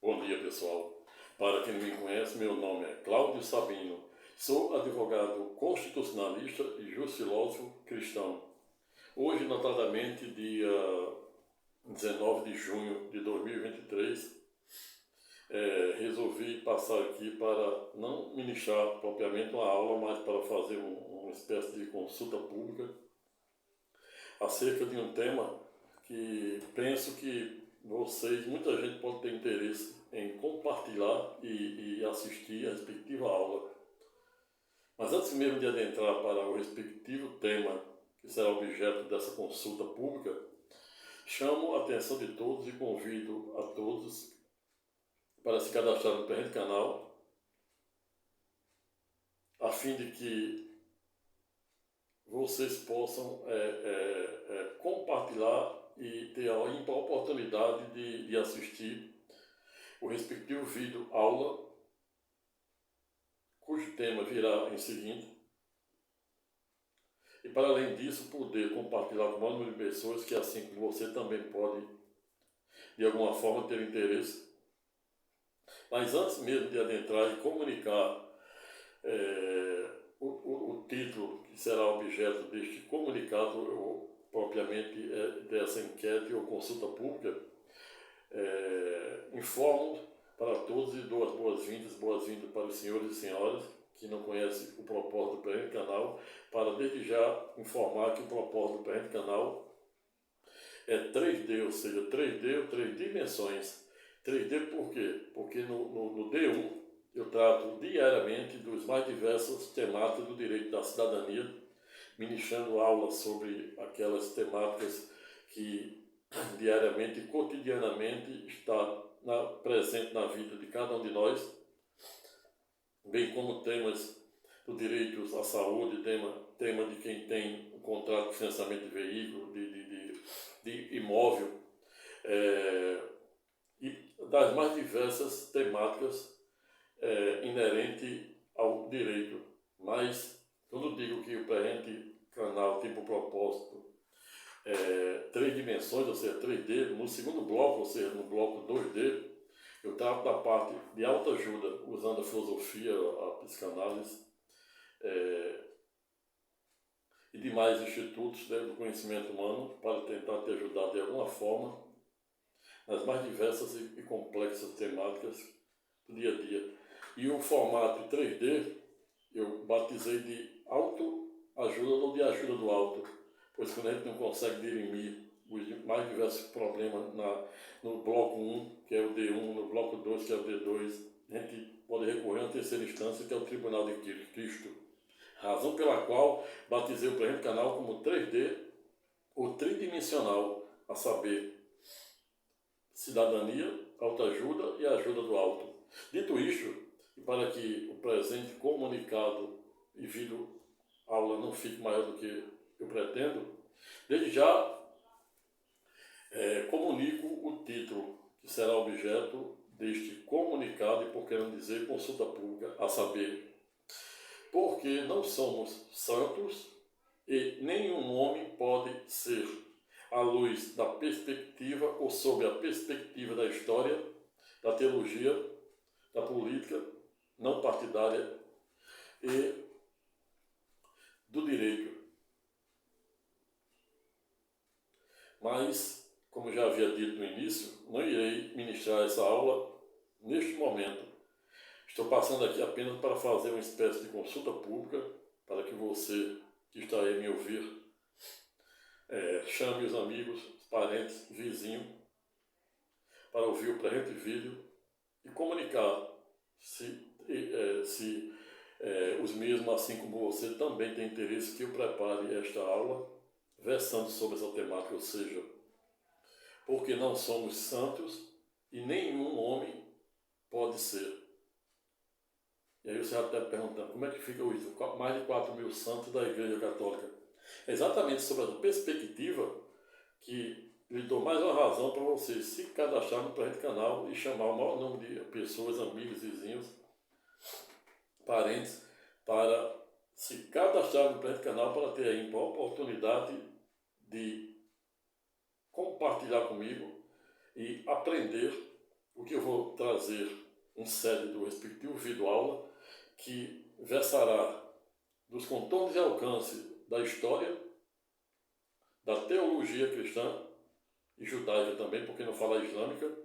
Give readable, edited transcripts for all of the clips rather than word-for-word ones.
Bom dia, pessoal. Para quem não me conhece, meu nome é Cláudio Sabino. Sou advogado constitucionalista e jusfilósofo cristão. Hoje, notadamente, dia 19 de junho de 2023, resolvi passar aqui para não ministrar propriamente uma aula, mas para fazer uma espécie de consulta pública acerca de um tema que penso que muita gente pode ter interesse em compartilhar e assistir a respectiva aula. Mas antes mesmo de adentrar para o respectivo tema que será objeto dessa consulta pública, chamo a atenção de todos e convido a todos para se cadastrar no presente canal, a fim de que vocês possam compartilhar e ter a ímpar oportunidade de assistir o respectivo vídeo aula, cujo tema virá em seguinte, e para além disso poder compartilhar com o maior número de pessoas que assim como você também pode de alguma forma ter interesse. Mas antes mesmo de adentrar e comunicar o título que será objeto deste comunicado, ou propriamente dessa enquete ou consulta pública, informo para todos e dou as boas-vindas para os senhores e senhoras que não conhecem o propósito do presente canal, para desde já informar que o propósito do presente canal é 3D, ou seja, 3D ou 3 dimensões. 3D por quê? Porque no D1 eu trato diariamente dos mais diversas temáticas do direito da cidadania, ministrando aulas sobre aquelas temáticas que diariamente e cotidianamente está presente na vida de cada um de nós, bem como temas do direito à saúde, tema de quem tem um contrato de financiamento de veículo, de imóvel, e das mais diversas temáticas inerentes ao direito. Mas, quando digo que o presente canal tem por propósito 3 dimensões, ou seja, 3D, no segundo bloco, ou seja, no bloco 2D, eu trato da parte de autoajuda, usando a filosofia, a psicanálise e demais institutos do conhecimento humano para tentar te ajudar de alguma forma nas mais diversas e complexas temáticas do dia a dia. E o formato 3D eu batizei de autoajuda ou de ajuda do alto, pois quando a gente não consegue dirimir os mais diversos problemas no bloco 1, que é o D1, no bloco 2, que é o D2, a gente pode recorrer a uma terceira instância, que é o Tribunal de Cristo. Razão pela qual batizei o presente canal como 3D ou tridimensional, a saber, cidadania, autoajuda e ajuda do alto. Dito isto, e para que o presente comunicado e vídeo aula não fique maior do que eu pretendo, desde já comunico o título que será objeto deste comunicado, e por que não dizer consulta pública, a saber, porque não somos santos e nenhum homem pode ser, à luz da perspectiva ou sob a perspectiva da história, da teologia, da política não partidária e do direito. Mas, como já havia dito no início, não irei ministrar essa aula neste momento. Estou passando aqui apenas para fazer uma espécie de consulta pública, para que você que está aí me ouvir chame os amigos, os parentes, vizinhos, para ouvir o presente vídeo e comunicar se os mesmos, assim como você, também tem interesse que eu prepare esta aula versando sobre essa temática, ou seja, porque não somos santos e nenhum homem pode ser. E aí você está perguntando, como é que fica isso? Mais de 4.000 santos da Igreja Católica. É exatamente sobre essa perspectiva que lhe dou mais uma razão para você se cadastrar no presente canal e chamar o maior número de pessoas, amigos, vizinhos, parentes, para se cadastrar no presente canal para ter aí a oportunidade de compartilhar comigo e aprender o que eu vou trazer em sede do respectivo vídeo aula, que versará dos contornos e alcance da história, da teologia cristã e judaica também, porque não fala islâmica.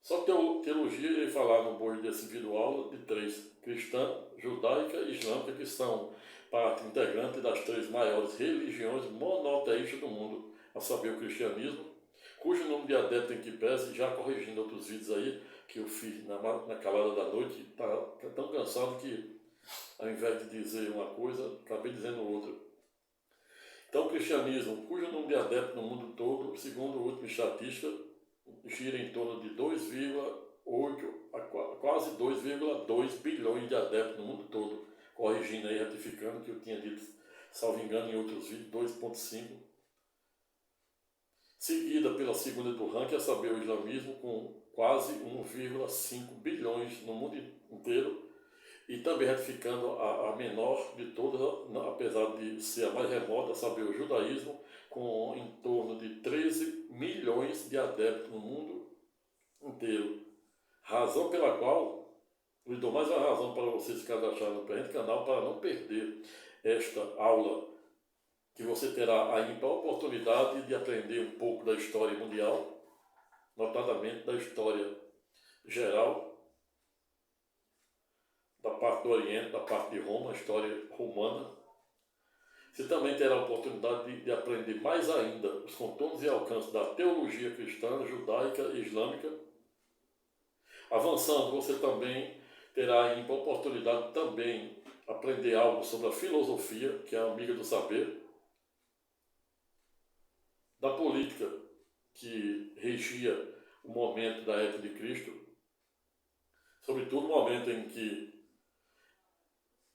Só teologia irei falar no bojo desse vídeo aula de 3, cristã, judaica e islâmica, que são parte integrante das 3 maiores religiões monoteístas do mundo, a saber, o cristianismo, cujo número de adeptos em que pese, já corrigindo outros vídeos aí, que eu fiz na calada da noite, está tão cansado que, ao invés de dizer uma coisa, acabei dizendo outra. Então, o cristianismo, cujo número de adeptos no mundo todo, segundo a última estatística, gira em torno de 2,8 a quase 2,2 bilhões de adeptos no mundo todo, corrigindo aí, retificando que eu tinha dito, salvo engano, em outros vídeos, 2,5. Seguida pela segunda do ranking, a saber, o islamismo, com quase 1,5 bilhões no mundo inteiro, e também retificando a menor de todas, apesar de ser a mais remota, a saber, o judaísmo, com em torno de 13 milhões de adeptos no mundo inteiro. Razão pela qual, lhe dou mais uma razão para você se cadastrar no presente canal, para não perder esta aula, que você terá a ímpar oportunidade de aprender um pouco da história mundial, notadamente da história geral, da parte do Oriente, da parte de Roma, a história romana. Você também terá a oportunidade de aprender mais ainda os contornos e alcances da teologia cristã, judaica e islâmica. Avançando, você também terá a oportunidade de também aprender algo sobre a filosofia, que é a amiga do saber, da política que regia o momento da época de Cristo, sobretudo o momento em que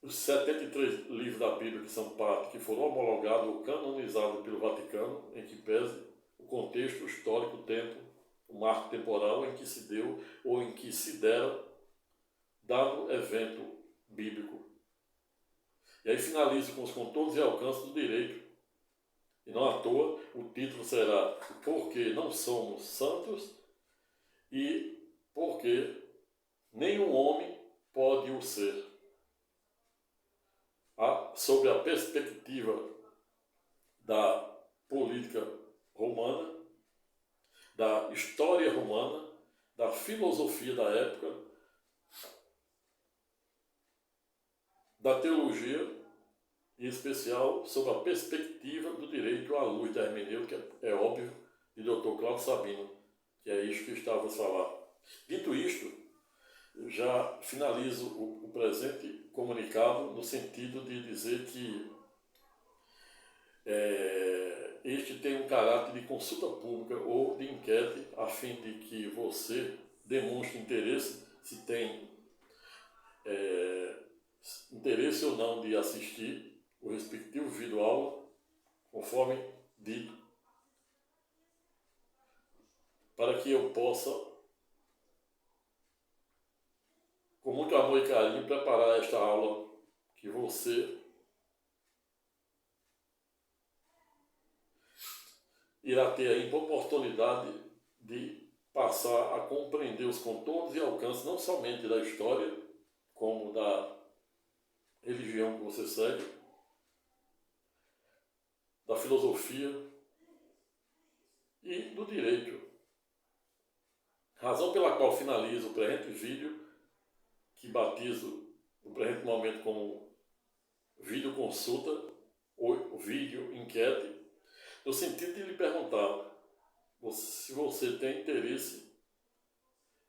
os 73 livros da Bíblia que são parte, que foram homologados ou canonizados pelo Vaticano, em que pese o contexto histórico, o tempo, o marco temporal em que se deu ou em que se dera dado evento bíblico. E aí finalizo com os contornos e alcances do direito. E não à toa, o título será Porque não somos santos e porque nenhum homem pode o ser. Sobre a perspectiva da política romana, da história romana, da filosofia da época, da teologia, em especial sobre a perspectiva do direito à luz da hermenêutica, é óbvio, de Dr. Cláudio Sabino, que é isto que estávamos a falar. Dito isto, já finalizo o presente comunicado no sentido de dizer que este tem um caráter de consulta pública ou de enquete, a fim de que você demonstre interesse, se tem interesse ou não de assistir o respectivo vídeo aula, conforme dito, para que eu possa, com muito amor e carinho, preparar esta aula que você irá ter a oportunidade de passar a compreender os contornos e alcances não somente da história, como da religião que você segue, da filosofia e do direito. Razão pela qual finalizo o presente vídeo, que batizo o presente momento como vídeo consulta ou vídeo enquete, no sentido de lhe perguntar se você tem interesse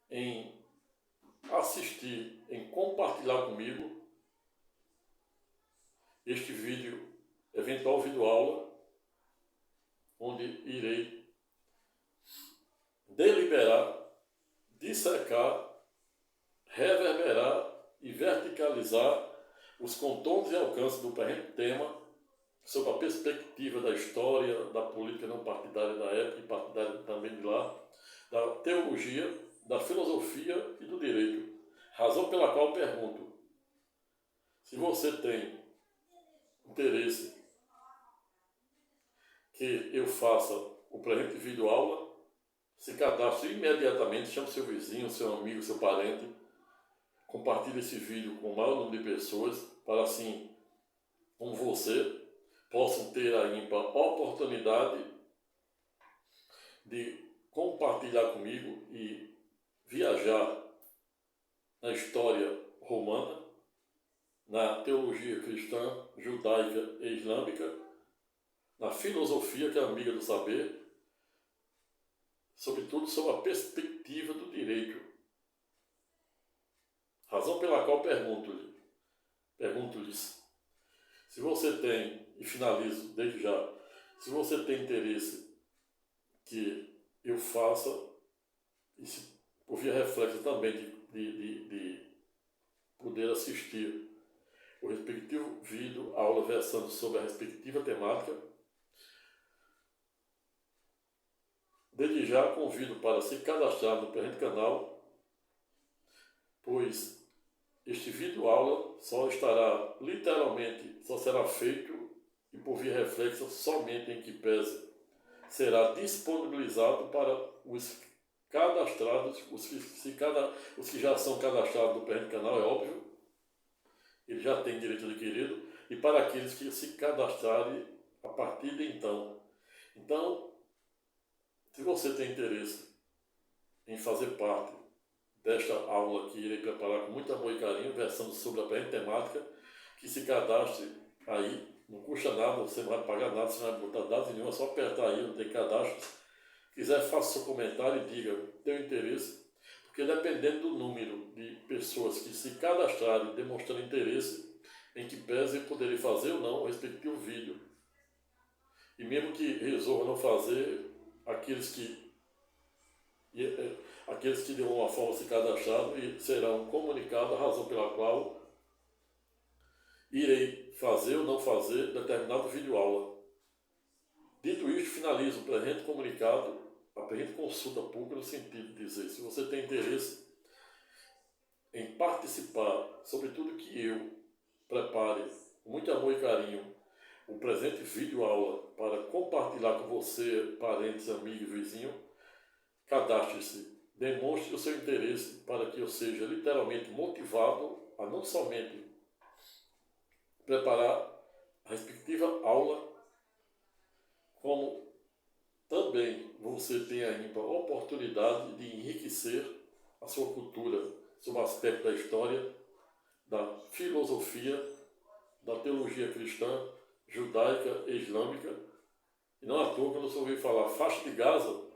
em assistir, em compartilhar comigo este vídeo, eventual vídeo aula, onde irei deliberar, dissecar, reverberar e verticalizar os contornos e alcances do presente tema sob a perspectiva da história, da política não partidária da época e partidária também de lá, da teologia, da filosofia e do direito. Razão pela qual pergunto, se você tem interesse que eu faça o presente vídeo aula se cadastre imediatamente, chame seu vizinho, seu amigo, seu parente, compartilhe esse vídeo com o maior número de pessoas, para assim, como você, possam ter a ímpar oportunidade de compartilhar comigo e viajar na história romana, na teologia cristã, judaica e islâmica, na filosofia, que é amiga do saber, sobretudo sob a perspectiva do direito. Razão pela qual pergunto-lhes, se você tem, e finalizo desde já, se você tem interesse que eu faça, e se por via reflexo também de poder assistir o respectivo vídeo, aula versando sobre a respectiva temática, desde já convido para se cadastrar no presente canal, pois este vídeo aula só será feito e por via reflexa somente em que pese será disponibilizado para os cadastrados, os que já são cadastrados no presente canal, é óbvio, ele já tem direito adquirido, e para aqueles que se cadastrarem a partir de então. Então, se você tem interesse em fazer parte desta aula que irei preparar com muito amor e carinho, versando sobre a presente temática, que se cadastre aí, não custa nada, você não vai pagar nada, você não vai botar dados nenhum, é só apertar aí, não tem cadastro. Se quiser, faça seu comentário e diga teu interesse, porque dependendo do número de pessoas que se cadastrarem demonstrando interesse, em que pese eu poderei fazer ou não o respectivo vídeo. E mesmo que resolva não fazer, aqueles que de alguma forma se cadastraram e serão comunicados a razão pela qual irei fazer ou não fazer determinado vídeo aula. Dito isto, finalizo o presente comunicado, a presente consulta pública, no sentido de dizer, se você tem interesse em participar, sobretudo que eu prepare com muito amor e carinho o presente vídeo aula para compartilhar com você, parentes, amigos, vizinhos, cadastre-se, demonstre o seu interesse para que eu seja literalmente motivado a não somente preparar a respectiva aula, como também você tem ainda a oportunidade de enriquecer a sua cultura sobre o aspecto da história, da filosofia, da teologia cristã, judaica e islâmica. E não à toa, quando você ouvir falar faixa de Gaza,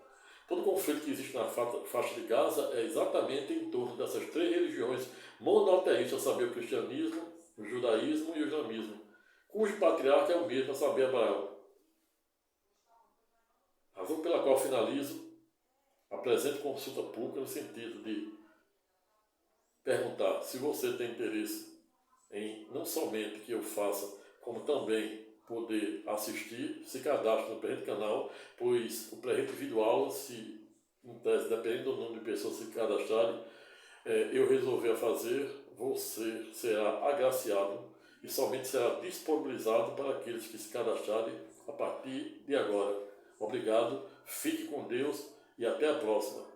todo conflito que existe na faixa de Gaza é exatamente em torno dessas três religiões monoteístas, a saber, o cristianismo, o judaísmo e o islamismo, cujo patriarca é o mesmo, a saber, Abraão. Razão pela qual finalizo a presente consulta pública no sentido de perguntar se você tem interesse em não somente que eu faça, como também poder assistir, se cadastre no presente canal, pois o presente vídeo aula, se em tese, dependendo do número de pessoas que se cadastrarem, eu resolver fazer, você será agraciado e somente será disponibilizado para aqueles que se cadastrarem a partir de agora. Obrigado, fique com Deus e até a próxima.